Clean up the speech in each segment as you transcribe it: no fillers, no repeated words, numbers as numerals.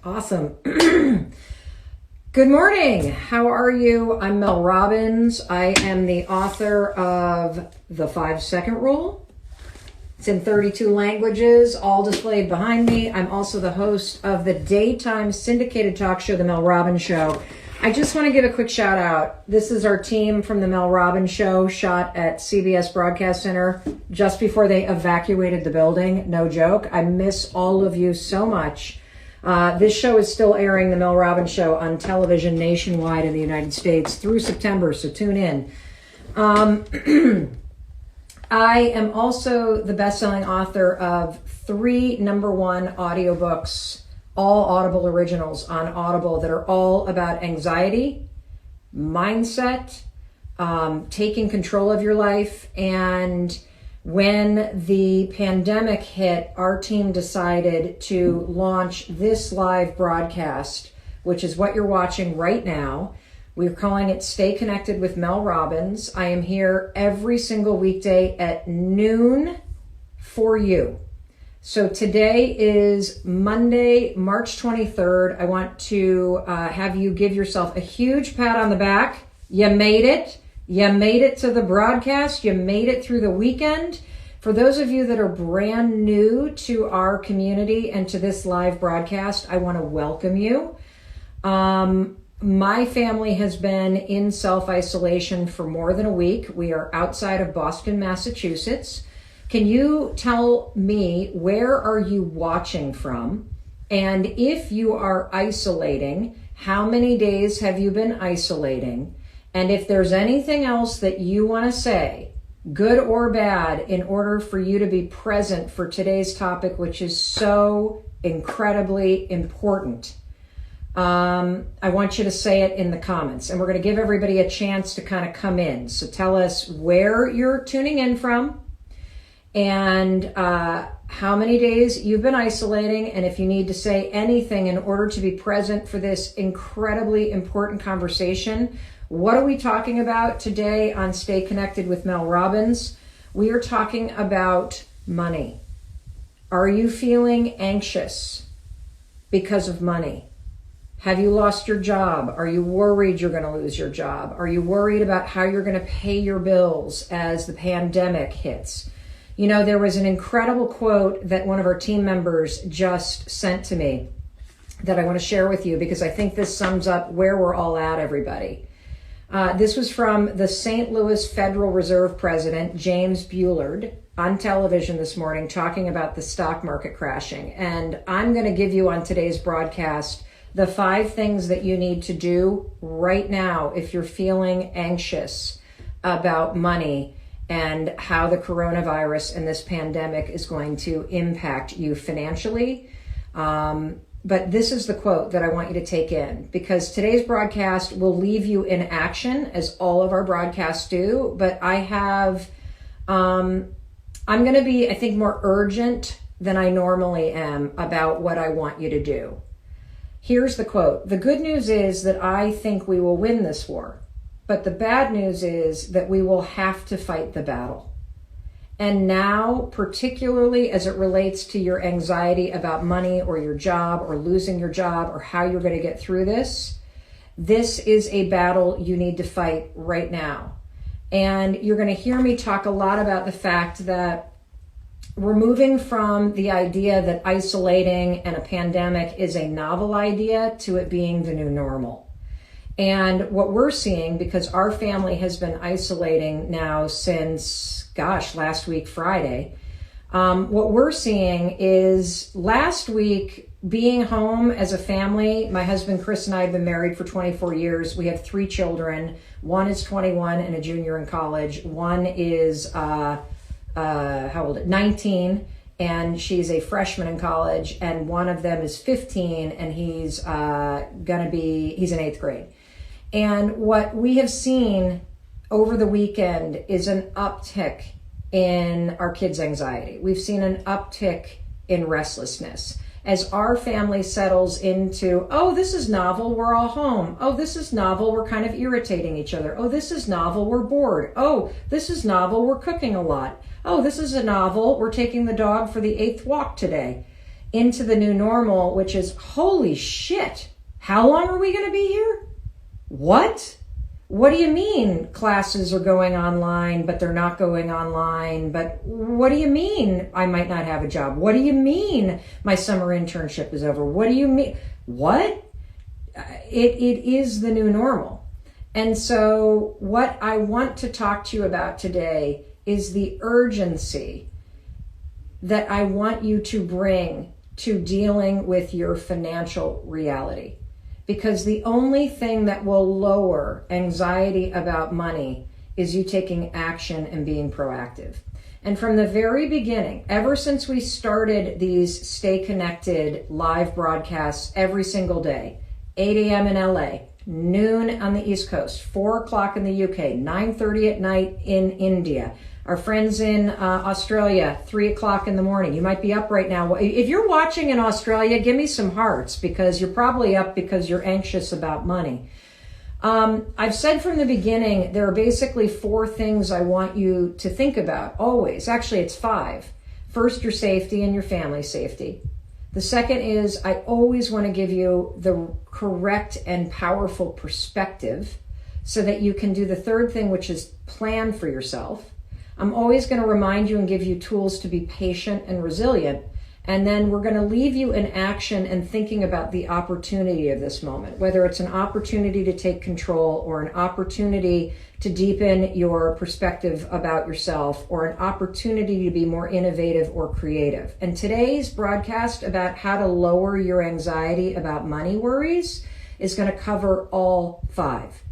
Awesome. Good morning. How are you? I'm Mel Robbins. I am the author of The 5-Second Rule. It's in 32 languages, all displayed behind me. I'm also the host of the daytime syndicated talk show, The Mel Robbins Show. I just want to give a quick shout out. This is our team from The Mel Robbins Show, shot at CBS Broadcast Center just before they evacuated the building. No joke. I miss all of you so much. This show is still airing, The Mel Robbins Show, on television nationwide in the United States through September, so tune in. I am also the best-selling author of 3 #1 audiobooks, all Audible originals on Audible, that are all about anxiety, mindset, taking control of your life. And when the pandemic hit, our team decided to launch this live broadcast, which is what you're watching right now. We're calling it Stay Connected with Mel Robbins. I am here every single weekday at noon for you. So today is Monday, March 23rd. I want to have you give yourself a huge pat on the back. You made it. You made it to the broadcast. You made it through the weekend. For those of you that are brand new to our community and to this live broadcast, I want to welcome you. My family has been in self-isolation for more than a week. We are outside of Boston, Massachusetts. Can you tell me, where are you watching from? And if you are isolating, how many days have you been isolating? And if there's anything else that you want to say, good or bad, in order for you to be present for today's topic, which is so incredibly important, I want you to say it in the comments. And we're going to give everybody a chance to kind of come in. So tell us where you're tuning in from, and how many days you've been isolating, and if you need to say anything in order to be present for this incredibly important conversation. What are we talking about today on Stay Connected with Mel Robbins? We are talking about money. Are you feeling anxious because of money? Have you lost your job? Are you worried you're going to lose your job? Are you worried about how you're going to pay your bills as the pandemic hits? You know, there was an incredible quote that one of our team members just sent to me that I want to share with you, because I think this sums up where we're all at, everybody. This was from the St. Louis Federal Reserve President, James Bullard, on television this morning, talking about the stock market crashing. And I'm going to give you on today's broadcast the 5 things that you need to do right now if you're feeling anxious about money and how the coronavirus and this pandemic is going to impact you financially. But this is the quote that I want you to take in, because today's broadcast will leave you in action, as all of our broadcasts do. But I have, I'm going to be, I think, more urgent than I normally am about what I want you to do. Here's the quote. The good news is that I think we will win this war. But the bad news is that we will have to fight the battle. And now, particularly as it relates to your anxiety about money or your job or losing your job or how you're going to get through this, this is a battle you need to fight right now. And you're going to hear me talk a lot about the fact that we're moving from the idea that isolating and a pandemic is a novel idea to it being the new normal. And what we're seeing, because our family has been isolating now since, last week, Friday, what we're seeing is last week being home as a family. My husband, Chris, and I have been married for 24 years. We have 3 children. One is 21 and a junior in college. One is, 19, and she's a freshman in college. And one of them is 15, and he's in 8th grade. And what we have seen over the weekend is an uptick in our kids' anxiety. We've seen an uptick in restlessness as our family settles into, oh, this is novel, we're all home. Oh, this is novel, we're kind of irritating each other. Oh, this is novel, we're bored. Oh, this is novel, we're cooking a lot. Oh, this is a novel, we're taking the dog for the 8th walk today. into the new normal, which is, holy shit, how long are we going to be here? What? What do you mean classes are going online, but they're not going online? But what do you mean I might not have a job? What do you mean my summer internship is over? What do you mean? What? It is the new normal. And so what I want to talk to you about today is the urgency that I want you to bring to dealing with your financial reality. Because the only thing that will lower anxiety about money is you taking action and being proactive. And from the very beginning, ever since we started these Stay Connected live broadcasts every single day, 8 a.m. in LA, noon on the East Coast, 4 o'clock in the UK, 9:30 at night in India, our friends in Australia, 3 o'clock in the morning. You might be up right now. If you're watching in Australia, give me some hearts, because you're probably up because you're anxious about money. I've said from the beginning, there are basically 4 things I want you to think about always. Actually, it's 5. First, your safety and your family's safety. The second is I always want to give you the correct and powerful perspective so that you can do the third thing, which is plan for yourself. I'm always going to remind you and give you tools to be patient and resilient. And then we're going to leave you in action and thinking about the opportunity of this moment, whether it's an opportunity to take control or an opportunity to deepen your perspective about yourself or an opportunity to be more innovative or creative. And today's broadcast about how to lower your anxiety about money worries is going to cover all 5.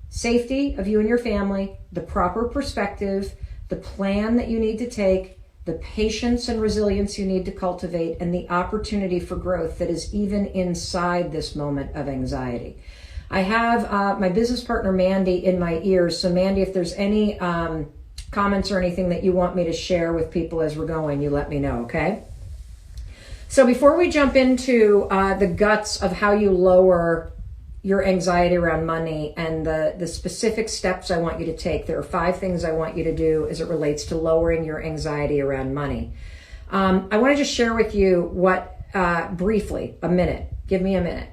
Safety of you and your family, the proper perspective, the plan that you need to take, the patience and resilience you need to cultivate, and the opportunity for growth that is even inside this moment of anxiety. I have my business partner, Mandy, in my ears. So Mandy, if there's any comments or anything that you want me to share with people as we're going, you let me know, okay? So before we jump into the guts of how you lower your anxiety around money and the specific steps I want you to take, there are 5 things I want you to do as it relates to lowering your anxiety around money. I want to just share with you what, briefly, a minute, give me a minute,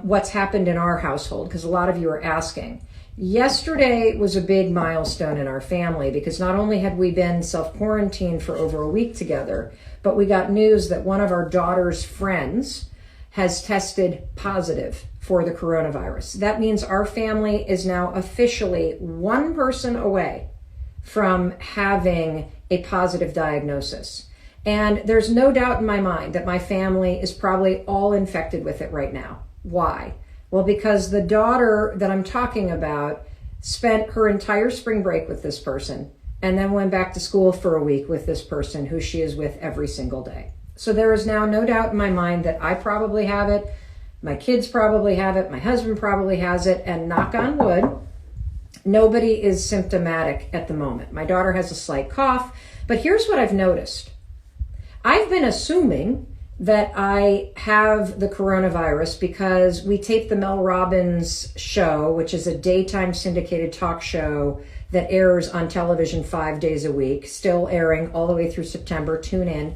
what's happened in our household, because a lot of you are asking. Yesterday was a big milestone in our family because not only had we been self-quarantined for over a week together, but we got news that one of our daughter's friends has tested positive for the coronavirus. That means our family is now officially 1 person away from having a positive diagnosis. And there's no doubt in my mind that my family is probably all infected with it right now. Why? Well, because the daughter that I'm talking about spent her entire spring break with this person and then went back to school for a week with this person who she is with every single day. So there is now no doubt in my mind that I probably have it, my kids probably have it, my husband probably has it, and knock on wood, nobody is symptomatic at the moment. My daughter has a slight cough, but here's what I've noticed. I've been assuming that I have the coronavirus because we taped the Mel Robbins show, which is a daytime syndicated talk show that airs on television 5 days a week, still airing all the way through September. Tune in.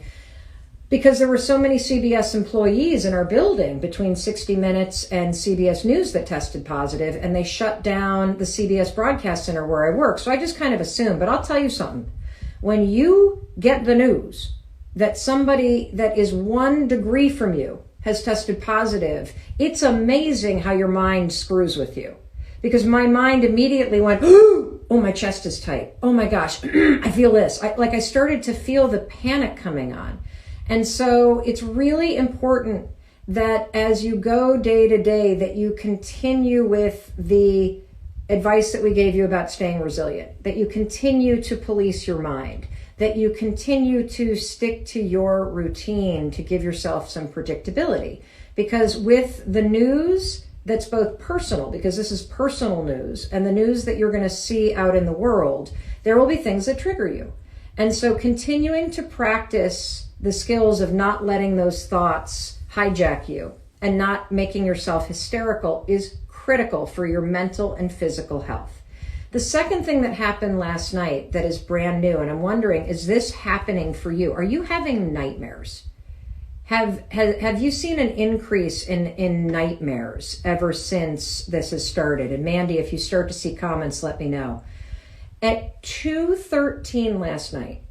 Because there were so many CBS employees in our building between 60 Minutes and CBS News that tested positive, and they shut down the CBS Broadcast Center where I work. So I just kind of assumed, but I'll tell you something. When you get the news that somebody that is 1 degree from you has tested positive, it's amazing how your mind screws with you. Because my mind immediately went, oh, my chest is tight. Oh my gosh, I feel this. I started to feel the panic coming on. And so it's really important that as you go day to day, that you continue with the advice that we gave you about staying resilient, that you continue to police your mind, that you continue to stick to your routine to give yourself some predictability. Because with the news that's both personal, because this is personal news, and the news that you're going to see out in the world, there will be things that trigger you. And so continuing to practice the skills of not letting those thoughts hijack you and not making yourself hysterical is critical for your mental and physical health. The second thing that happened last night that is brand new, and I'm wondering, is this happening for you? Are you having nightmares? Have you seen an increase in nightmares ever since this has started? And Mandy, if you start to see comments, let me know. At 2:13 last night,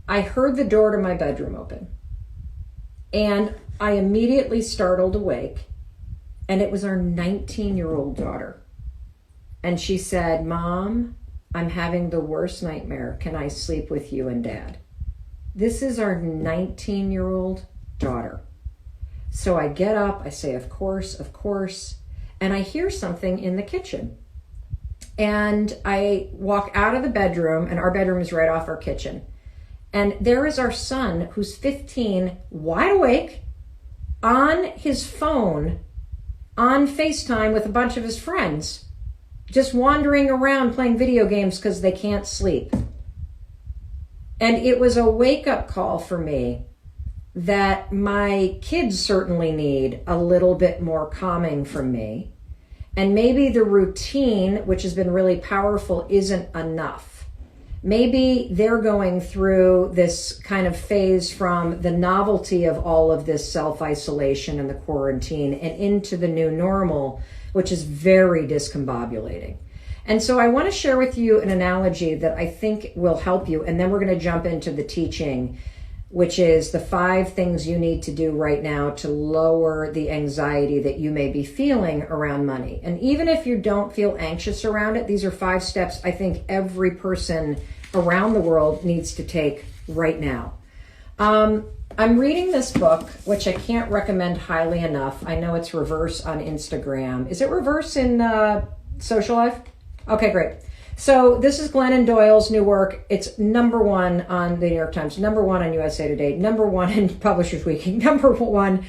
I heard the door to my bedroom open, and I immediately startled awake, and it was our 19-year-old daughter. And she said, "Mom, I'm having the worst nightmare. Can I sleep with you and Dad?" This is our 19-year-old daughter. So I get up, I say, of course, and I hear something in the kitchen. And I walk out of the bedroom, and our bedroom is right off our kitchen. And there is our son, who's 15, wide awake, on his phone, on FaceTime with a bunch of his friends, just wandering around playing video games because they can't sleep. And it was a wake-up call for me that my kids certainly need a little bit more calming from me. And maybe the routine, which has been really powerful, isn't enough. Maybe they're going through this kind of phase from the novelty of all of this self-isolation and the quarantine and into the new normal, which is very discombobulating. And so I want to share with you an analogy that I think will help you. And then we're going to jump into the teaching, which is the 5 things you need to do right now to lower the anxiety that you may be feeling around money. And even if you don't feel anxious around it, these are 5 steps I think every person around the world needs to take right now. I'm reading this book, which I can't recommend highly enough. I know it's reverse on Instagram. Is it reverse in social life? Okay, great. So this is Glennon Doyle's new work. It's #1 on the New York Times, #1 on USA Today, #1 in Publishers Weekly, #1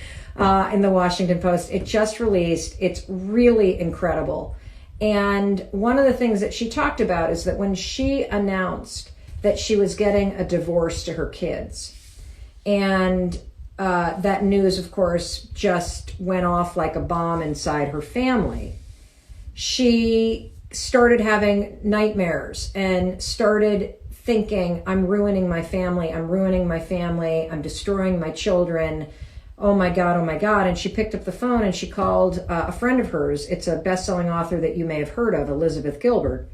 in the Washington Post. It just released. It's really incredible. And one of the things that she talked about is that when she announced that she was getting a divorce to her kids, and that news, of course, just went off like a bomb inside her family, she started having nightmares and started thinking, I'm ruining my family, I'm destroying my children, oh my God. And she picked up the phone and she called a friend of hers. It's a best-selling author that you may have heard of, Elizabeth Gilbert,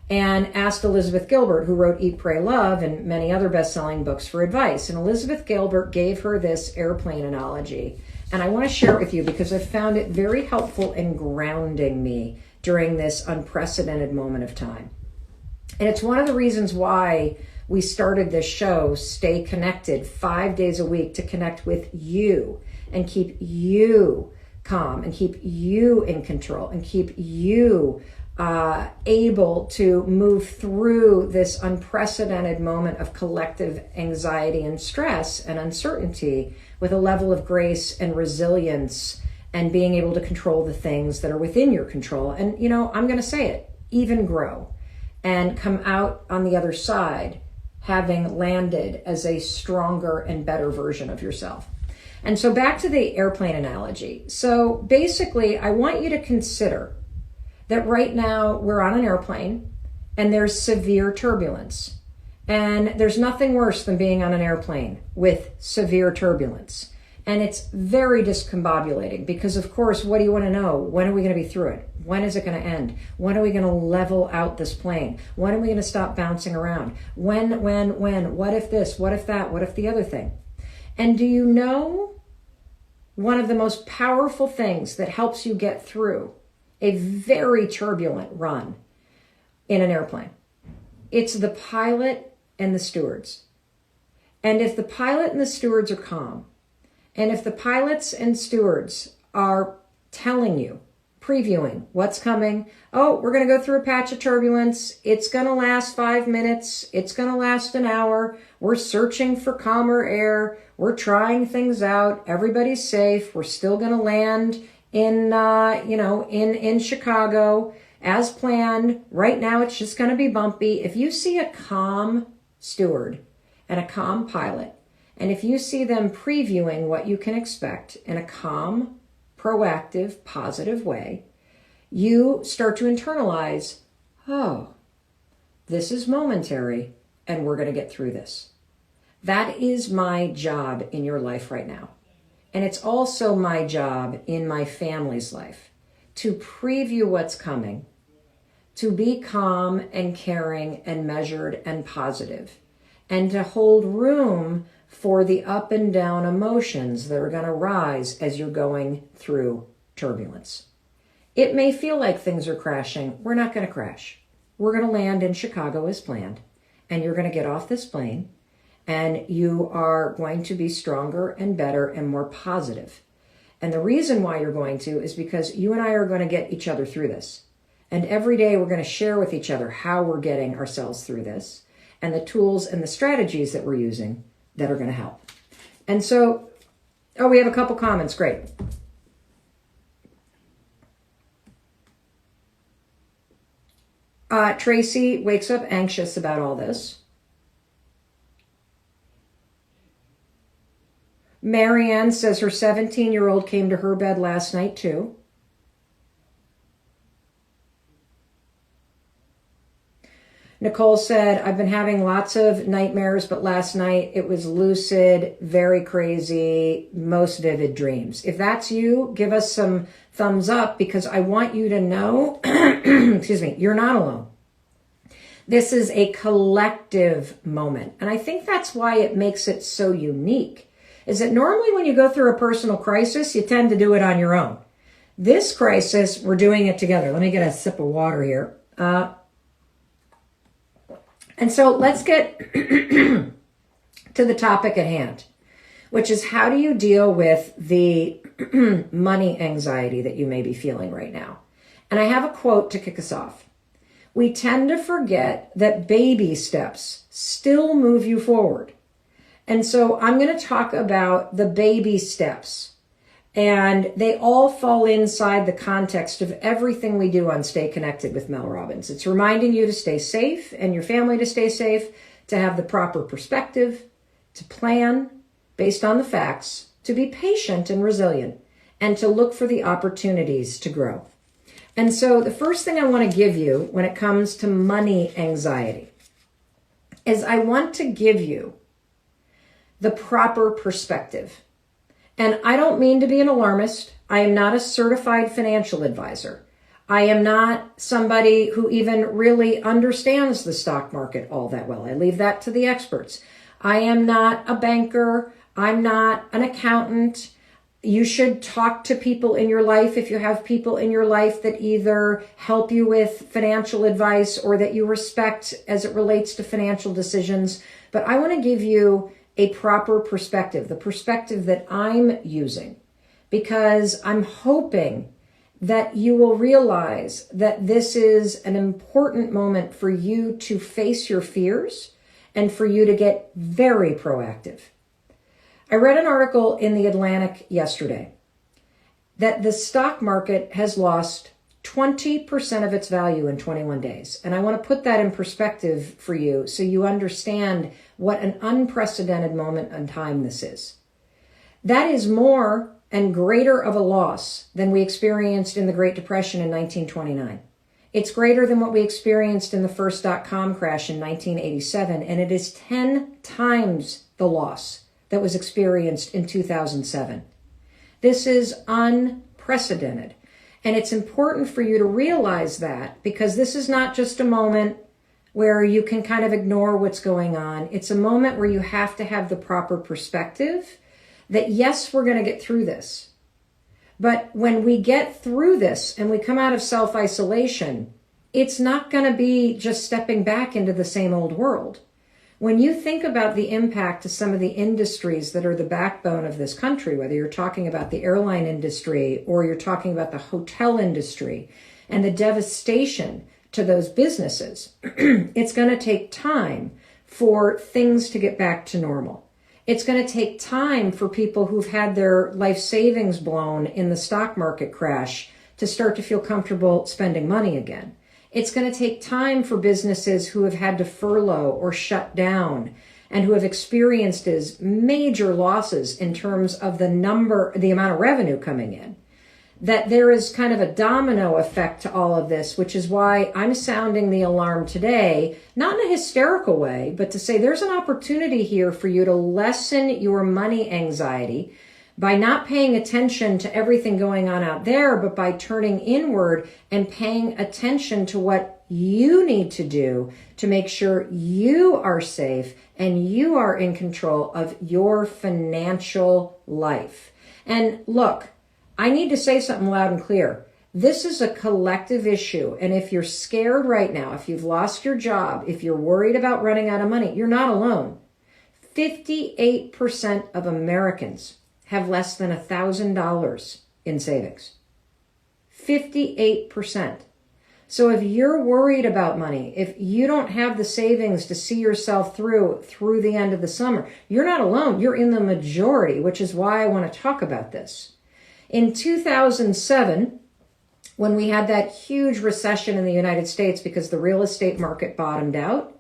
and asked Elizabeth Gilbert, who wrote Eat, Pray, Love and many other best-selling books, for advice. And Elizabeth Gilbert gave her this airplane analogy. And I want to share it with you because I found it very helpful in grounding me during this unprecedented moment of time. And it's one of the reasons why we started this show, Stay Connected, 5 days a week, to connect with you and keep you calm and keep you in control and keep you able to move through this unprecedented moment of collective anxiety and stress and uncertainty with a level of grace and resilience and being able to control the things that are within your control. And, you know, I'm going to say it, even grow and come out on the other side having landed as a stronger and better version of yourself. And so back to the airplane analogy. So basically, I want you to consider that right now we're on an airplane and there's severe turbulence. And there's nothing worse than being on an airplane with severe turbulence. And it's very discombobulating because, of course, what do you want to know? When are we going to be through it? When is it going to end? When are we going to level out this plane? When are we going to stop bouncing around? When? What if this? What if that? What if the other thing? And do you know one of the most powerful things that helps you get through a very turbulent run in an airplane? It's the pilot and the stewards. And if the pilot and the stewards are calm, and if the pilots and stewards are telling you, previewing what's coming, oh, we're going to go through a patch of turbulence, it's going to last 5 minutes, it's going to last an hour, we're searching for calmer air, we're trying things out, everybody's safe, we're still going to land in Chicago as planned. Right now it's just going to be bumpy. If you see a calm steward and a calm pilot, and if you see them previewing what you can expect in a calm, proactive, positive way, you start to internalize, oh, this is momentary and we're going to get through this. That is my job in your life right now. And it's also my job in my family's life to preview what's coming, to be calm and caring and measured and positive, and to hold room for the up and down emotions that are going to rise as you're going through turbulence. It may feel like things are crashing. We're not going to crash. We're going to land in Chicago as planned, and you're going to get off this plane, and you are going to be stronger and better and more positive. And the reason why you're going to is because you and I are going to get each other through this. And every day we're going to share with each other how we're getting ourselves through this and the tools and the strategies that we're using that are going to help. And so, we have a couple comments. Great. Tracy wakes up anxious about all this. Marianne says her 17-year-old came to her bed last night too. Nicole said, I've been having lots of nightmares, but last night it was lucid, very crazy, most vivid dreams. If that's you, give us some thumbs up because I want you to know, excuse me, you're not alone. This is a collective moment. And I think that's why it makes it so unique, is that normally when you go through a personal crisis, you tend to do it on your own. This crisis, we're doing it together. Let me get a sip of water here. And so let's get to the topic at hand, which is how do you deal with the money anxiety that you may be feeling right now? And I have a quote to kick us off. We tend to forget that baby steps still move you forward. And so I'm going to talk about the baby steps. And they all fall inside the context of everything we do on Stay Connected with Mel Robbins. It's reminding you to stay safe and your family to stay safe, to have the proper perspective, to plan based on the facts, to be patient and resilient, and to look for the opportunities to grow. And so the first thing I want to give you when it comes to money anxiety is I want to give you the proper perspective. And I don't mean to be an alarmist. I am not a certified financial advisor. I am not somebody who even really understands the stock market all that well. I leave that to the experts. I am not a banker. I'm not an accountant. You should talk to people in your life if you have people in your life that either help you with financial advice or that you respect as it relates to financial decisions. But I want to give you a proper perspective, the perspective that I'm using, because I'm hoping that you will realize that this is an important moment for you to face your fears and for you to get very proactive. I read an article in The Atlantic yesterday that the stock market has lost 20% of its value in 21 days. And I want to put that in perspective for you so you understand what an unprecedented moment in time this is. That is more and greater of a loss than we experienced in the Great Depression in 1929. It's greater than what we experienced in the first dot-com crash in 1987, and it is 10 times the loss that was experienced in 2007. This is unprecedented. And it's important for you to realize that, because this is not just a moment where you can kind of ignore what's going on. It's a moment where you have to have the proper perspective that, yes, we're going to get through this. But when we get through this and we come out of self-isolation, it's not going to be just stepping back into the same old world. When you think about the impact to some of the industries that are the backbone of this country, whether you're talking about the airline industry or you're talking about the hotel industry and the devastation to those businesses, it's going to take time for things to get back to normal. It's going to take time for people who've had their life savings blown in the stock market crash to start to feel comfortable spending money again. It's going to take time for businesses who have had to furlough or shut down and who have experienced as major losses in terms of the amount of revenue coming in. that there is kind of a domino effect to all of this, which is why I'm sounding the alarm today, not in a hysterical way, but to say there's an opportunity here for you to lessen your money anxiety by not paying attention to everything going on out there, but by turning inward and paying attention to what you need to do to make sure you are safe and you are in control of your financial life. And look, I need to say something loud and clear. This is a collective issue. And if you're scared right now, if you've lost your job, if you're worried about running out of money, you're not alone. 58% of Americans have less than $1,000 in savings. 58%. So if you're worried about money, if you don't have the savings to see yourself through the end of the summer, you're not alone. You're in the majority, which is why I want to talk about this. In 2007, when we had that huge recession in the United States because the real estate market bottomed out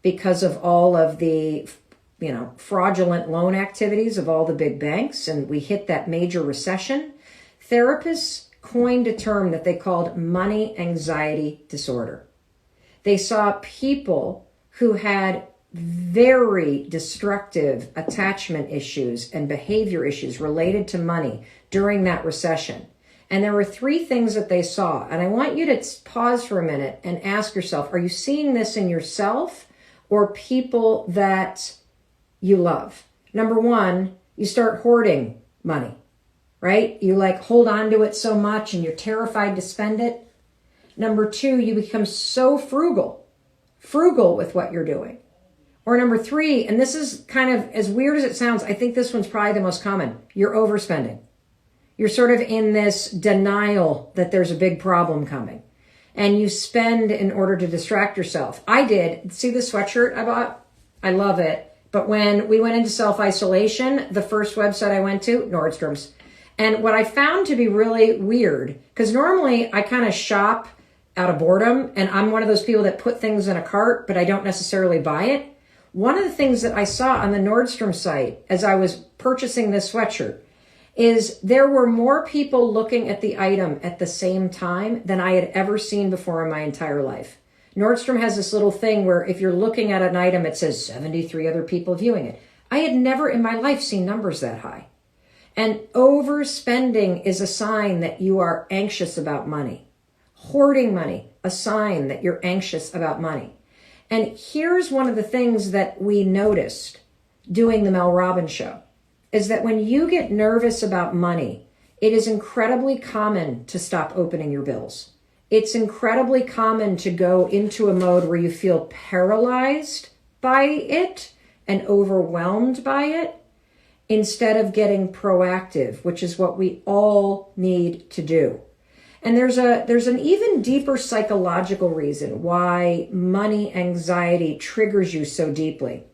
because of all of the fraudulent loan activities of all the big banks, and we hit that major recession, therapists coined a term that they called money anxiety disorder. They saw people who had very destructive attachment issues and behavior issues related to money during that recession. And there were three things that they saw. And I want you to pause for a minute and ask yourself, are you seeing this in yourself or people that you love? Number one, you start hoarding money, right? You hold on to it so much and you're terrified to spend it. Number two, you become so frugal with what you're doing. Or number three, and this is kind of as weird as it sounds, I think this one's probably the most common. You're overspending. You're sort of in this denial that there's a big problem coming. And you spend in order to distract yourself. I did. See the sweatshirt I bought? I love it. But when we went into self-isolation, the first website I went to, Nordstrom's. And what I found to be really weird, because normally I kind of shop out of boredom, and I'm one of those people that put things in a cart, but I don't necessarily buy it. One of the things that I saw on the Nordstrom site as I was purchasing this sweatshirt is there were more people looking at the item at the same time than I had ever seen before in my entire life. Nordstrom has this little thing where if you're looking at an item, it says 73 other people viewing it. I had never in my life seen numbers that high. And overspending is a sign that you are anxious about money. Hoarding money, a sign that you're anxious about money. And here's one of the things that we noticed doing the Mel Robbins show, is that when you get nervous about money, it is incredibly common to stop opening your bills. It's incredibly common to go into a mode where you feel paralyzed by it and overwhelmed by it instead of getting proactive, which is what we all need to do. And there's an even deeper psychological reason why money anxiety triggers you so deeply.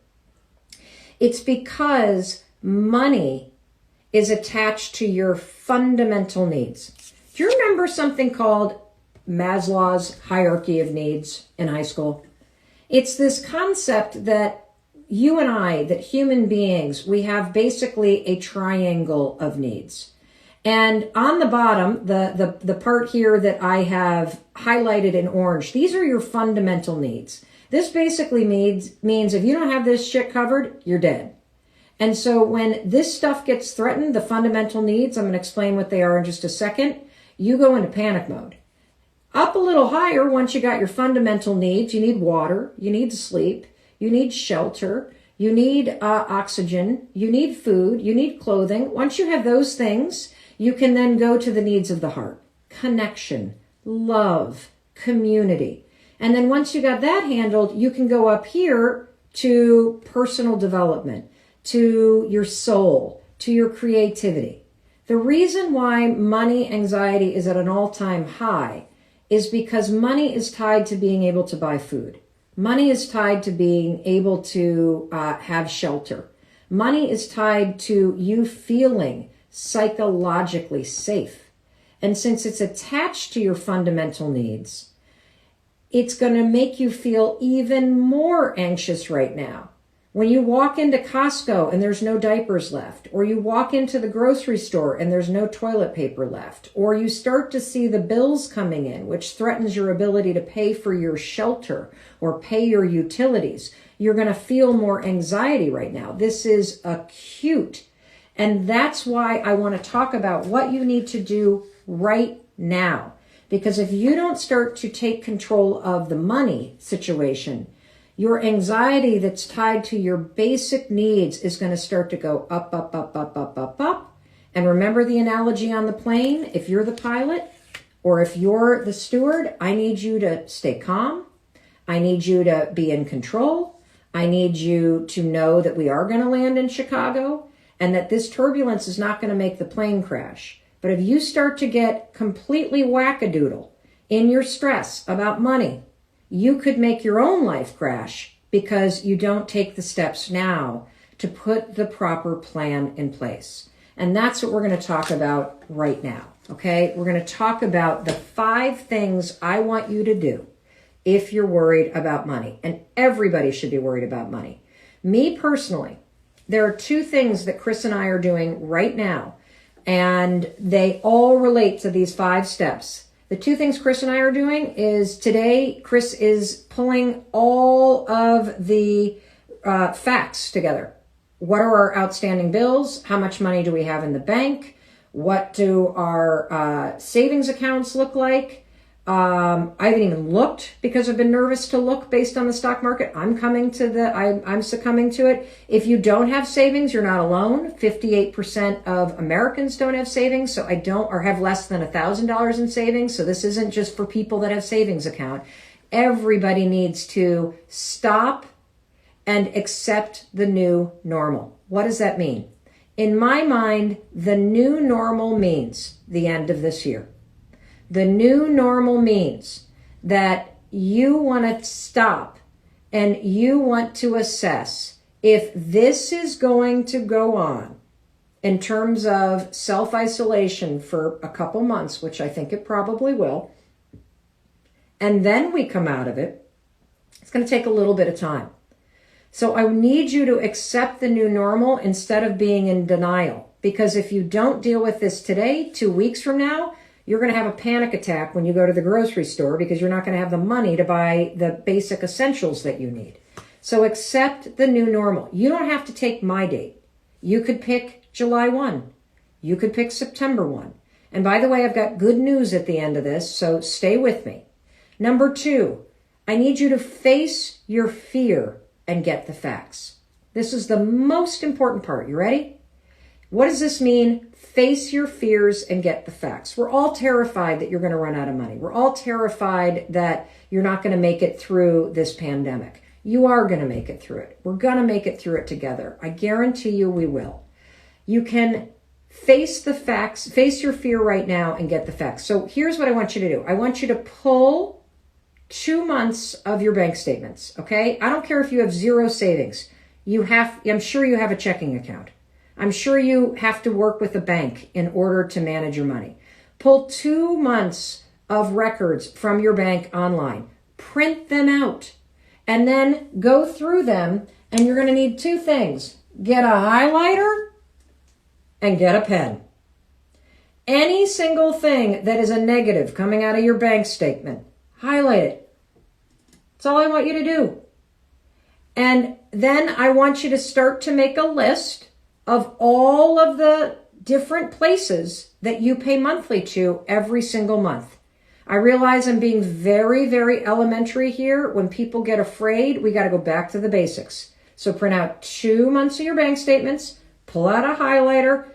It's because money is attached to your fundamental needs. Do you remember something called Maslow's hierarchy of needs in high school? It's this concept that you and I, that human beings, we have basically a triangle of needs. And on the bottom, the part here that I have highlighted in orange, these are your fundamental needs. This basically means if you don't have this shit covered, you're dead. And so when this stuff gets threatened, the fundamental needs, I'm going to explain what they are in just a second, you go into panic mode. Up a little higher, once you got your fundamental needs, you need water, you need sleep, you need shelter, you need oxygen, you need food, you need clothing. Once you have those things, you can then go to the needs of the heart, connection, love, community. And then once you got that handled, you can go up here to personal development, to your soul, to your creativity. The reason why money anxiety is at an all-time high is because money is tied to being able to buy food. Money is tied to being able to have shelter. Money is tied to you feeling psychologically safe. And since it's attached to your fundamental needs, it's going to make you feel even more anxious right now When you walk into Costco and there's no diapers left, or you walk into the grocery store and there's no toilet paper left, or you start to see the bills coming in, which threatens your ability to pay for your shelter or pay your utilities, you're going to feel more anxiety right now. This is acute. And that's why I want to talk about what you need to do right now. Because if you don't start to take control of the money situation, your anxiety that's tied to your basic needs is going to start to go up, up, up, up, up, up, up. And remember the analogy on the plane? If you're the pilot or if you're the steward, I need you to stay calm. I need you to be in control. I need you to know that we are going to land in Chicago and that this turbulence is not going to make the plane crash. But if you start to get completely wackadoodle in your stress about money, you could make your own life crash because you don't take the steps now to put the proper plan in place. And that's what we're going to talk about right now, okay? We're going to talk about the 5 things I want you to do if you're worried about money. And everybody should be worried about money. Me personally, there are 2 things that Chris and I are doing right now, and they all relate to these 5 steps. The 2 things Chris and I are doing is today, Chris is pulling all of the facts together. What are our outstanding bills? How much money do we have in the bank? What do our savings accounts look like? I haven't even looked because I've been nervous to look based on the stock market. I'm succumbing to it. If you don't have savings, you're not alone. 58% of Americans don't have savings, so or have less than $1,000 in savings. So this isn't just for people that have savings account. Everybody needs to stop and accept the new normal. What does that mean? In my mind, the new normal means the end of this year. The new normal means that you want to stop and you want to assess if this is going to go on in terms of self-isolation for a couple months, which I think it probably will, and then we come out of it. It's going to take a little bit of time. So I need you to accept the new normal instead of being in denial. Because if you don't deal with this today, 2 weeks from now, you're going to have a panic attack when you go to the grocery store because you're not going to have the money to buy the basic essentials that you need. So accept the new normal. You don't have to take my date. You could pick July 1. You could pick September 1. And by the way, I've got good news at the end of this, so stay with me. Number 2, I need you to face your fear and get the facts. This is the most important part. You ready? What does this mean? Face your fears and get the facts. We're all terrified that you're going to run out of money. We're all terrified that you're not going to make it through this pandemic. You are going to make it through it. We're going to make it through it together. I guarantee you we will. You can face the facts, face your fear right now and get the facts. So here's what I want you to do. I want you to pull 2 months of your bank statements, okay? I don't care if you have 0 savings. I'm sure you have a checking account. I'm sure you have to work with a bank in order to manage your money. Pull 2 months of records from your bank online. Print them out. And then go through them. And you're going to need 2 things. Get a highlighter and get a pen. Any single thing that is a negative coming out of your bank statement, highlight it. That's all I want you to do. And then I want you to start to make a list of all of the different places that you pay monthly to every single month. I realize I'm being very, very elementary here. When people get afraid, we got to go back to the basics. So print out 2 months of your bank statements, pull out a highlighter,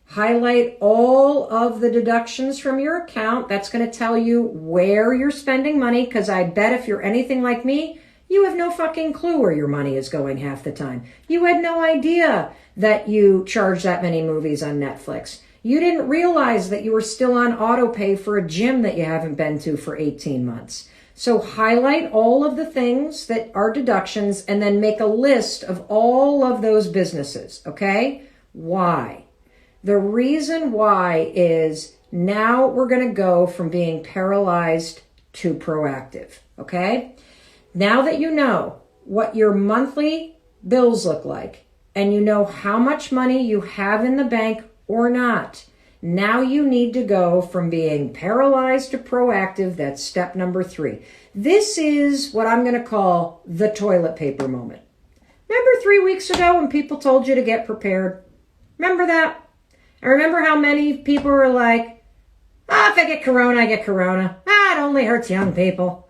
highlight all of the deductions from your account. That's going to tell you where you're spending money, because I bet if you're anything like me, you have no fucking clue where your money is going half the time. You had no idea that you charge that many movies on Netflix. You didn't realize that you were still on auto pay for a gym that you haven't been to for 18 months. So highlight all of the things that are deductions and then make a list of all of those businesses, okay? Why? The reason why is now we're going to go from being paralyzed to proactive, okay? Now that you know what your monthly bills look like, and you know how much money you have in the bank or not. Now you need to go from being paralyzed to proactive. That's step number 3. This is what I'm going to call the toilet paper moment. Remember 3 weeks ago when people told you to get prepared? Remember that? I remember how many people were like, if I get corona, I get corona. It only hurts young people.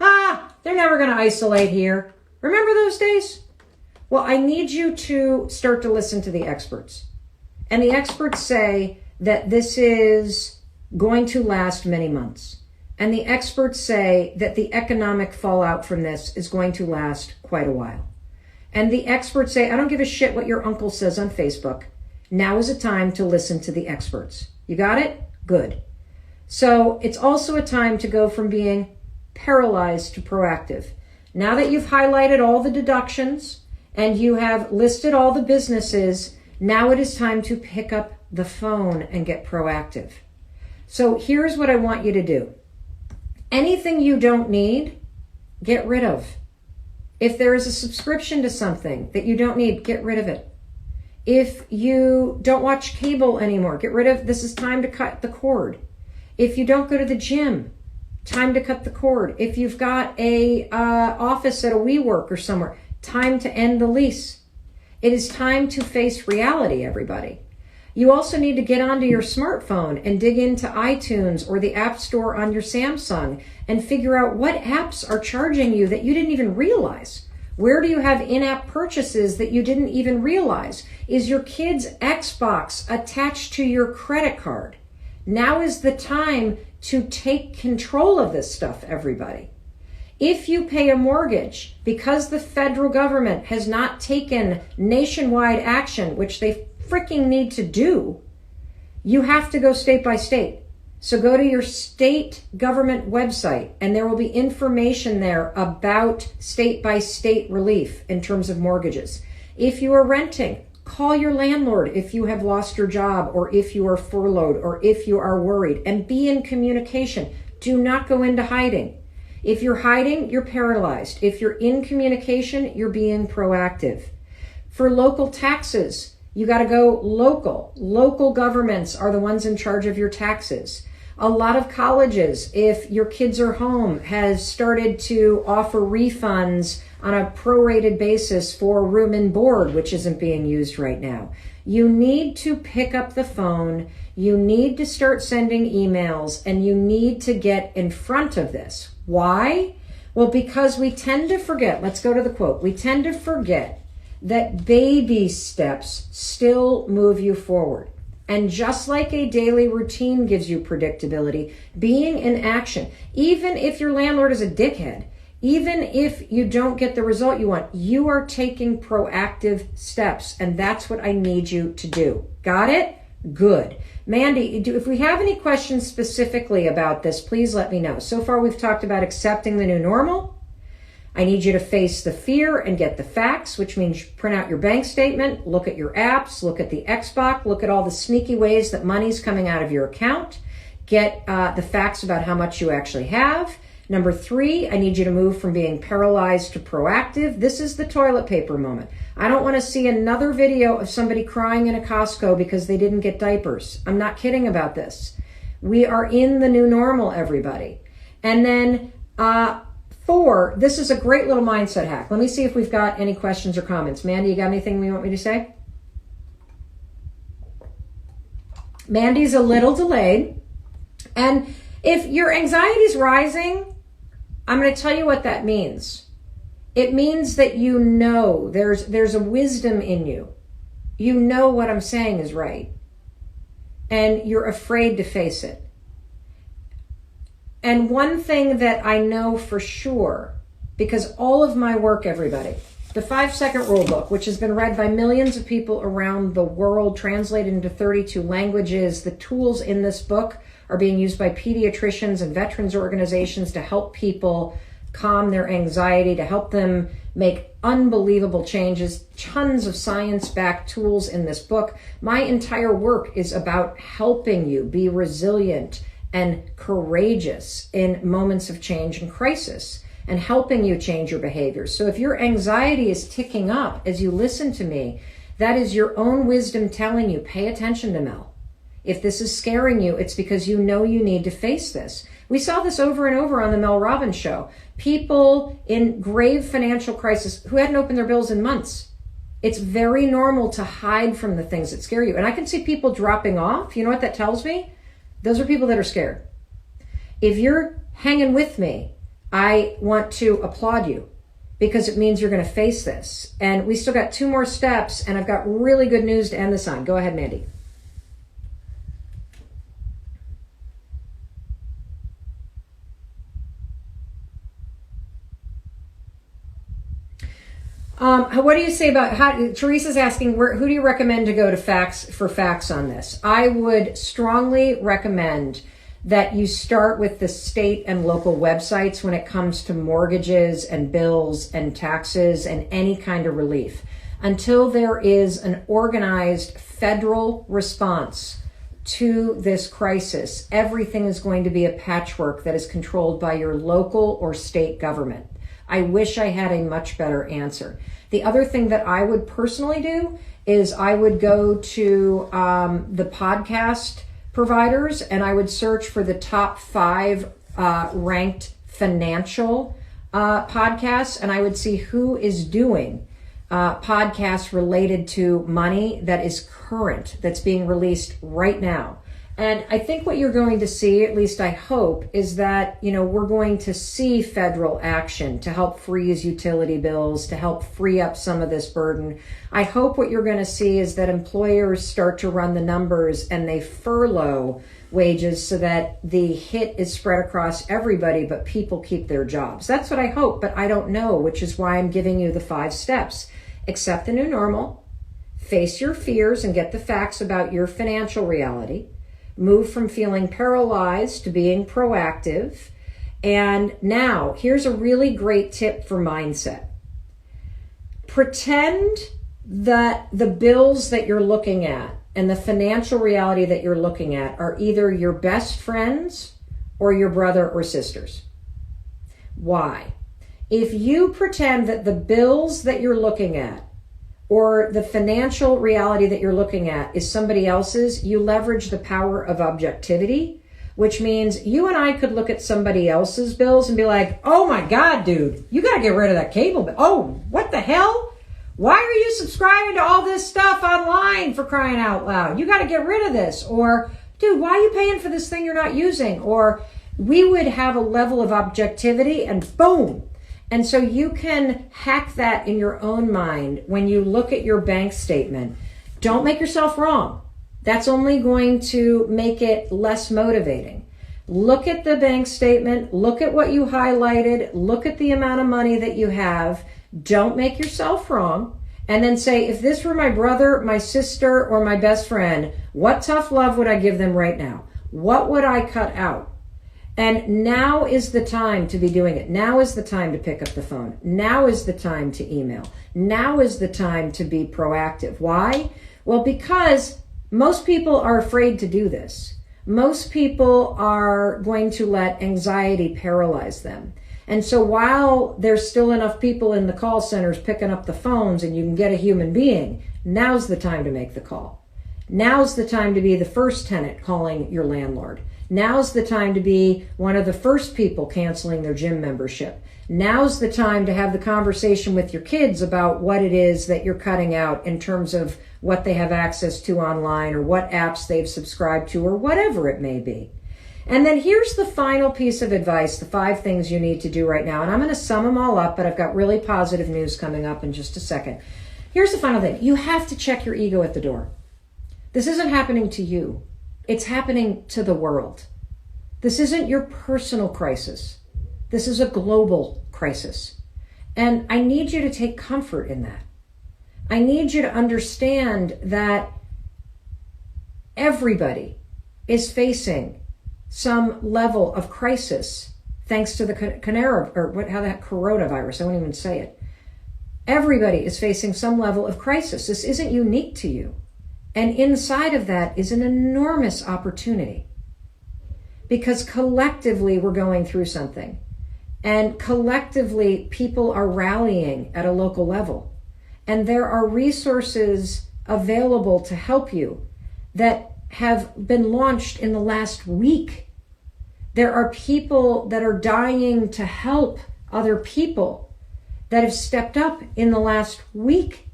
They're never going to isolate here. Remember those days? Well, I need you to start to listen to the experts. And the experts say that this is going to last many months. And the experts say that the economic fallout from this is going to last quite a while. And the experts say, I don't give a shit what your uncle says on Facebook. Now is a time to listen to the experts. You got it? Good. So it's also a time to go from being paralyzed to proactive. Now that you've highlighted all the deductions and you have listed all the businesses, now it is time to pick up the phone and get proactive. So here's what I want you to do. Anything you don't need, get rid of. If there is a subscription to something that you don't need, get rid of it. If you don't watch cable anymore, get rid of, this is time to cut the cord. If you don't go to the gym, time to cut the cord. If you've got a office at a WeWork or somewhere, time to end the lease. It is time to face reality, everybody. You also need to get onto your smartphone and dig into iTunes or the App Store on your Samsung and figure out what apps are charging you that you didn't even realize. Where do you have in-app purchases that you didn't even realize? Is your kid's Xbox attached to your credit card? Now is the time to take control of this stuff, everybody. If you pay a mortgage, because the federal government has not taken nationwide action, which they freaking need to do, you have to go state by state. So go to your state government website and there will be information there about state by state relief in terms of mortgages. If you are renting, call your landlord if you have lost your job or if you are furloughed or if you are worried, and be in communication. Do not go into hiding. If you're hiding, you're paralyzed. If you're in communication, you're being proactive. For local taxes, you got to go local. Local governments are the ones in charge of your taxes. A lot of colleges, if your kids are home, has started to offer refunds on a prorated basis for room and board, which isn't being used right now. You need to pick up the phone. You need to start sending emails, and you need to get in front of this. Why? Well, because we tend to forget, let's go to the quote, we tend to forget that baby steps still move you forward. And just like a daily routine gives you predictability, being in action, even if your landlord is a dickhead, even if you don't get the result you want, you are taking proactive steps. And that's what I need you to do. Got it? Good. Mandy, if we have any questions specifically about this, please let me know. So far, we've talked about accepting the new normal. I need you to face the fear and get the facts, which means print out your bank statement, look at your apps, look at the Xbox, look at all the sneaky ways that money's coming out of your account, get the facts about how much you actually have. Number 3, I need you to move from being paralyzed to proactive. This is the toilet paper moment. I don't want to see another video of somebody crying in a Costco because they didn't get diapers. I'm not kidding about this. We are in the new normal, everybody. And then 4, this is a great little mindset hack. Let me see if we've got any questions or comments. Mandy, you got anything you want me to say? Mandy's a little delayed. And if your anxiety is rising, I'm going to tell you what that means. It means that you know there's a wisdom in you. You know what I'm saying is right. And you're afraid to face it. And one thing that I know for sure, because all of my work, everybody, the 5-second rule book, which has been read by millions of people around the world, translated into 32 languages, the tools in this book are being used by pediatricians and veterans organizations to help people calm their anxiety, to help them make unbelievable changes. Tons of science-backed tools in this book. My entire work is about helping you be resilient and courageous in moments of change and crisis. and helping you change your behaviors. So if your anxiety is ticking up as you listen to me, that is your own wisdom telling you, pay attention to Mel. If this is scaring you, it's because you know you need to face this. We saw this over and over on the Mel Robbins show. People in grave financial crisis who hadn't opened their bills in months. It's very normal to hide from the things that scare you. And I can see people dropping off. You know what that tells me? Those are people that are scared. If you're hanging with me, I want to applaud you because it means you're going to face this. And we still got 2 more steps, and I've got really good news to end this on. Go ahead, Mandy. What do you say about Teresa's asking, who do you recommend to go to facts on this? I would strongly recommend that you start with the state and local websites when it comes to mortgages and bills and taxes and any kind of relief. Until there is an organized federal response to this crisis, everything is going to be a patchwork that is controlled by your local or state government. I wish I had a much better answer. The other thing that I would personally do is I would go to the podcast providers and I would search for the top 5 ranked financial podcasts, and I would see who is doing podcasts related to money that is current, that's being released right now. And I think what you're going to see, at least I hope, is that, we're going to see federal action to help freeze utility bills, to help free up some of this burden. I hope what you're going to see is that employers start to run the numbers and they furlough wages so that the hit is spread across everybody, but people keep their jobs. That's what I hope, but I don't know, which is why I'm giving you the 5 steps. Accept the new normal, face your fears and get the facts about your financial reality. Move from feeling paralyzed to being proactive. And now, here's a really great tip for mindset. Pretend that the bills that you're looking at and the financial reality that you're looking at are either your best friends or your brother or sisters. Why? If you pretend that the bills that you're looking at or the financial reality that you're looking at is somebody else's, you leverage the power of objectivity, which means you and I could look at somebody else's bills and be like, oh my God, dude, you got to get rid of that cable bill. Oh, what the hell? Why are you subscribing to all this stuff online, for crying out loud? You got to get rid of this. Or, dude, why are you paying for this thing you're not using? Or we would have a level of objectivity and boom. And so you can hack that in your own mind when you look at your bank statement. Don't make yourself wrong. That's only going to make it less motivating. Look at the bank statement. Look at what you highlighted. Look at the amount of money that you have. Don't make yourself wrong. And then say, if this were my brother, my sister, or my best friend, what tough love would I give them right now? What would I cut out? And now is the time to be doing it. Now is the time to pick up the phone. Now is the time to email. Now is the time to be proactive. Why? Well, because most people are afraid to do this. Most people are going to let anxiety paralyze them. And so while there's still enough people in the call centers picking up the phones and you can get a human being, now's the time to make the call. Now's the time to be the first tenant calling your landlord. Now's the time to be one of the first people canceling their gym membership. Now's the time to have the conversation with your kids about what it is that you're cutting out in terms of what they have access to online or what apps they've subscribed to or whatever it may be. And then here's the final piece of advice, the 5 things you need to do right now. And I'm going to sum them all up, but I've got really positive news coming up in just a second. Here's the final thing. You have to check your ego at the door. This isn't happening to you. It's happening to the world. This isn't your personal crisis. This is a global crisis. And I need you to take comfort in that. I need you to understand that everybody is facing some level of crisis thanks to the coronavirus. I won't even say it. Everybody is facing some level of crisis. This isn't unique to you. And inside of that is an enormous opportunity because collectively we're going through something. And collectively, people are rallying at a local level. And there are resources available to help you that have been launched in the last week. There are people that are dying to help other people that have stepped up in the last week.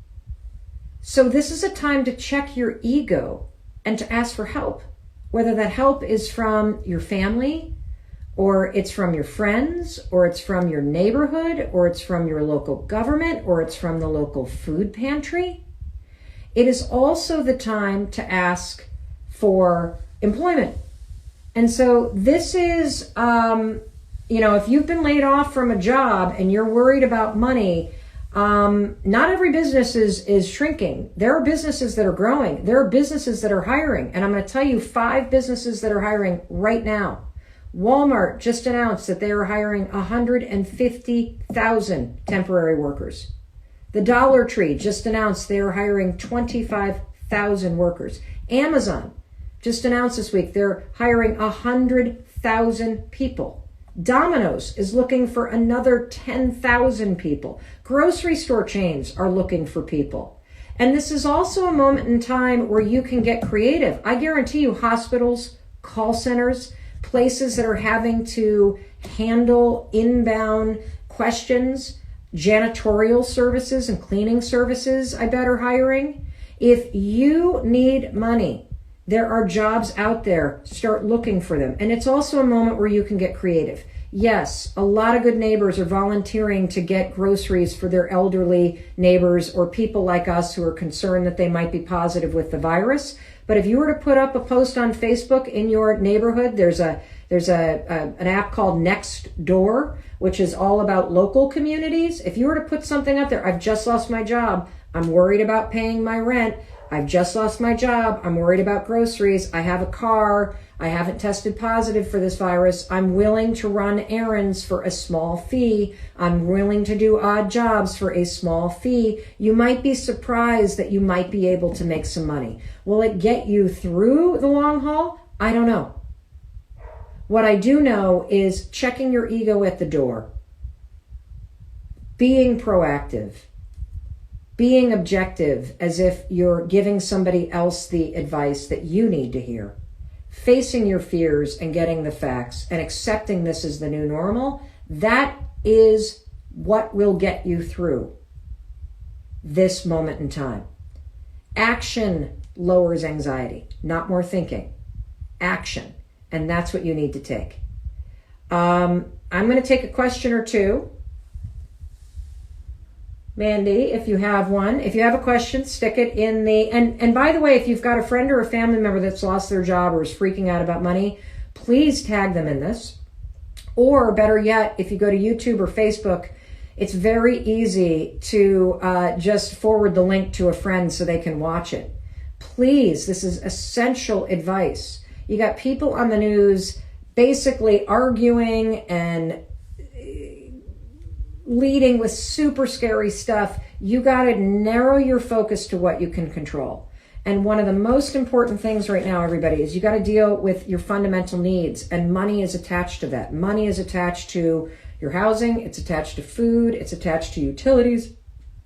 So this is a time to check your ego and to ask for help, whether that help is from your family, or it's from your friends, or it's from your neighborhood, or it's from your local government, or it's from the local food pantry. It is also the time to ask for employment. And so this is, if you've been laid off from a job and you're worried about money, not every business is shrinking. There are businesses that are growing. There are businesses that are hiring. And I'm going to tell you 5 businesses that are hiring right now. Walmart just announced that they are hiring 150,000 temporary workers. The Dollar Tree just announced they are hiring 25,000 workers. Amazon just announced this week they're hiring 100,000 people. Domino's is looking for another 10,000 people. Grocery store chains are looking for people. And this is also a moment in time where you can get creative. I guarantee you hospitals, call centers, places that are having to handle inbound questions, janitorial services and cleaning services, I bet are hiring. If you need money, there are jobs out there. Start looking for them. And it's also a moment where you can get creative. Yes, a lot of good neighbors are volunteering to get groceries for their elderly neighbors or people like us who are concerned that they might be positive with the virus. But if you were to put up a post on Facebook in your neighborhood, there's an app called Nextdoor, which is all about local communities. If you were to put something up there, I've just lost my job. I'm worried about paying my rent. I've just lost my job. I'm worried about groceries. I have a car. I haven't tested positive for this virus. I'm willing to run errands for a small fee. I'm willing to do odd jobs for a small fee. You might be surprised that you might be able to make some money. Will it get you through the long haul? I don't know. What I do know is checking your ego at the door, being proactive, being objective as if you're giving somebody else the advice that you need to hear, facing your fears and getting the facts and accepting this as the new normal. That is what will get you through this moment in time. Action lowers anxiety, not more thinking. Action. And that's what you need to take. I'm going to take a question or two. Mandy, if you have one. If you have a question, stick it in the... And by the way, if you've got a friend or a family member that's lost their job or is freaking out about money, please tag them in this. Or better yet, if you go to YouTube or Facebook, it's very easy to just forward the link to a friend so they can watch it. Please, this is essential advice. You got people on the news basically arguing and leading with super scary stuff. You got to narrow your focus to what you can control. And one of the most important things right now, everybody, is you got to deal with your fundamental needs. And money is attached to that. Money is attached to your housing. It's attached to food. It's attached to utilities.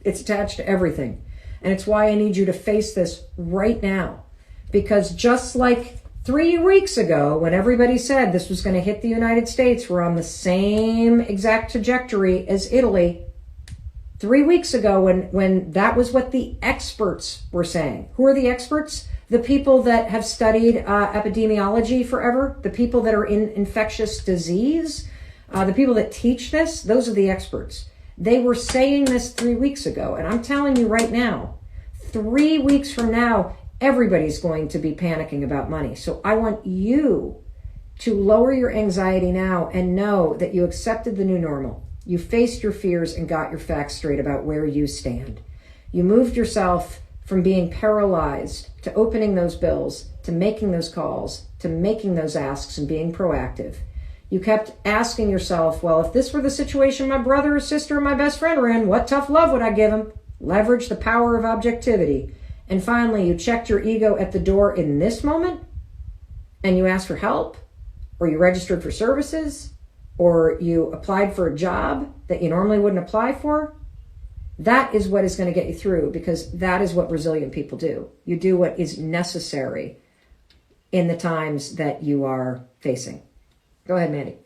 It's attached to everything. And it's why I need you to face this right now. Because just like 3 weeks ago, when everybody said this was going to hit the United States, we're on the same exact trajectory as Italy. 3 weeks ago, when that was what the experts were saying. Who are the experts? The people that have studied epidemiology forever, the people that are in infectious disease, the people that teach this, those are the experts. They were saying this 3 weeks ago, and I'm telling you right now, 3 weeks from now, everybody's going to be panicking about money. So I want you to lower your anxiety now and know that you accepted the new normal. You faced your fears and got your facts straight about where you stand. You moved yourself from being paralyzed to opening those bills, to making those calls, to making those asks and being proactive. You kept asking yourself, well, if this were the situation my brother or sister or my best friend were in, what tough love would I give him? Leverage the power of objectivity. And finally, you checked your ego at the door in this moment, and you asked for help, or you registered for services, or you applied for a job that you normally wouldn't apply for, that is what is going to get you through, because that is what resilient people do. You do what is necessary in the times that you are facing. Go ahead, Mandy.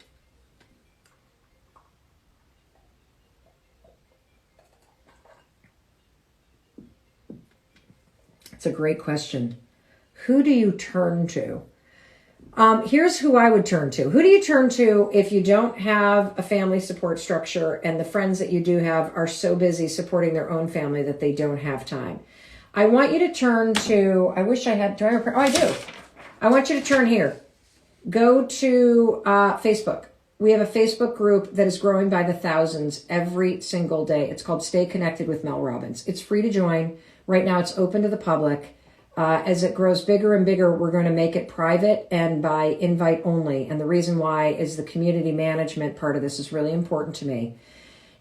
It's a great question. Who do you turn to? Here's who I would turn to. Who do you turn to if you don't have a family support structure and the friends that you do have are so busy supporting their own family that they don't have time? I want you to turn to, I wish I had, I do. I want you to turn here. Go to Facebook. We have a Facebook group that is growing by the thousands every single day. It's called Stay Connected with Mel Robbins. It's free to join. Right now it's open to the public. As it grows bigger and bigger, we're going to make it private and by invite only. And the reason why is the community management part of this is really important to me.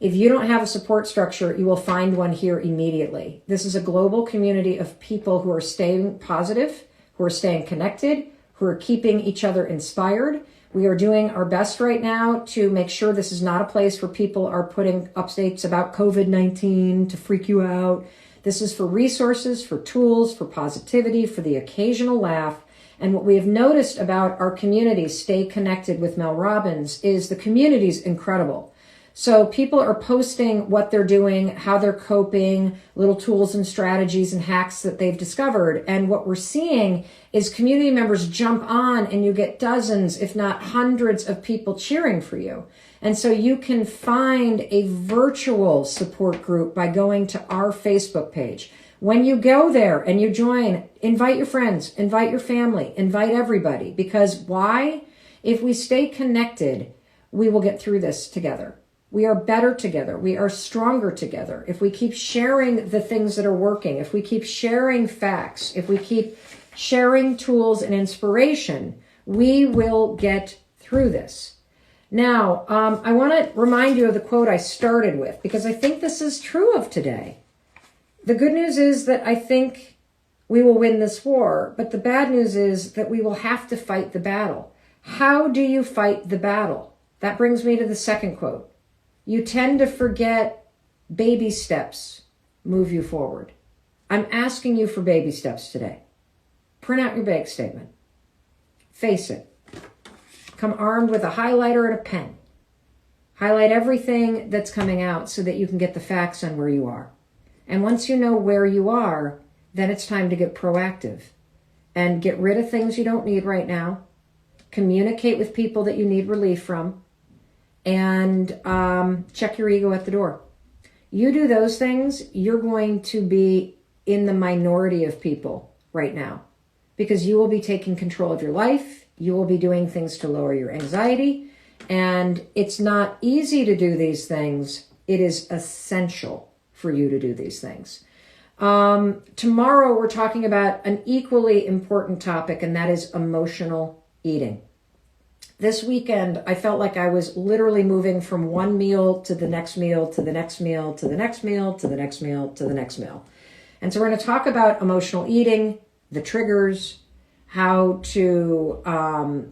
If you don't have a support structure, you will find one here immediately. This is a global community of people who are staying positive, who are staying connected, who are keeping each other inspired. We are doing our best right now to make sure this is not a place where people are putting updates about COVID-19 to freak you out. This is for resources, for tools, for positivity, for the occasional laugh. And what we have noticed about our community, Stay Connected with Mel Robbins, is the community is incredible. So people are posting what they're doing, how they're coping, little tools and strategies and hacks that they've discovered. And what we're seeing is community members jump on and you get dozens, if not hundreds of people cheering for you. And so you can find a virtual support group by going to our Facebook page. When you go there and you join, invite your friends, invite your family, invite everybody. Because why? If we stay connected, we will get through this together. We are better together. We are stronger together. If we keep sharing the things that are working, if we keep sharing facts, if we keep sharing tools and inspiration, we will get through this. Now, I want to remind you of the quote I started with, because I think this is true of today. The good news is that I think we will win this war, but the bad news is that we will have to fight the battle. How do you fight the battle? That brings me to the second quote. You tend to forget baby steps move you forward. I'm asking you for baby steps today. Print out your bank statement. Face it. Come armed with a highlighter and a pen. Highlight everything that's coming out so that you can get the facts on where you are. And once you know where you are, then it's time to get proactive and get rid of things you don't need right now. Communicate with people that you need relief from. And check your ego at the door. You do those things, you're going to be in the minority of people right now, because you will be taking control of your life. You will be doing things to lower your anxiety. And it's not easy to do these things. It is essential for you to do these things. Tomorrow, we're talking about an equally important topic, and that is emotional eating. This weekend, I felt like I was literally moving from one meal to the next meal, to the next meal, to the next meal, to the next meal, to the next meal. And so we're going to talk about emotional eating, the triggers, how to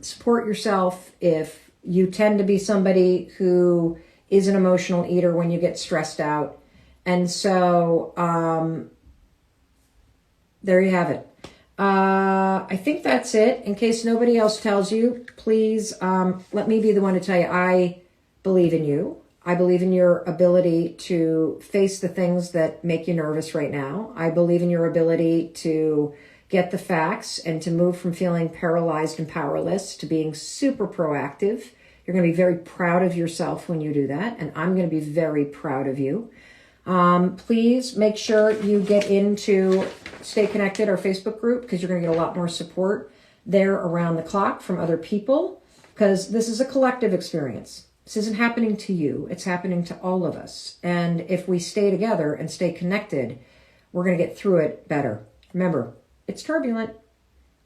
support yourself if you tend to be somebody who is an emotional eater when you get stressed out. And so there you have it. I think that's it. In case nobody else tells you, please let me be the one to tell you I believe in you. I believe in your ability to face the things that make you nervous right now. I believe in your ability to get the facts and to move from feeling paralyzed and powerless to being super proactive. You're going to be very proud of yourself when you do that, and I'm going to be very proud of you. Please make sure you get into Stay Connected, our Facebook group, because you're going to get a lot more support there around the clock from other people, because this is a collective experience. This isn't happening to you. It's happening to all of us. And if we stay together and stay connected, we're going to get through it better. Remember, it's turbulent,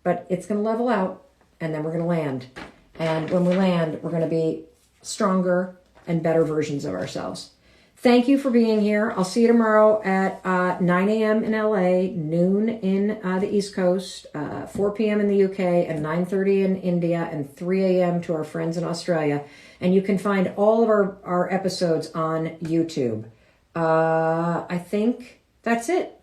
but it's going to level out, and then we're going to land. And when we land, we're going to be stronger and better versions of ourselves. Thank you for being here. I'll see you tomorrow at 9 a.m. in LA, noon in the East Coast, 4 p.m. in the UK, and 9:30 in India, and 3 a.m. to our friends in Australia. And you can find all of our episodes on YouTube. I think that's it.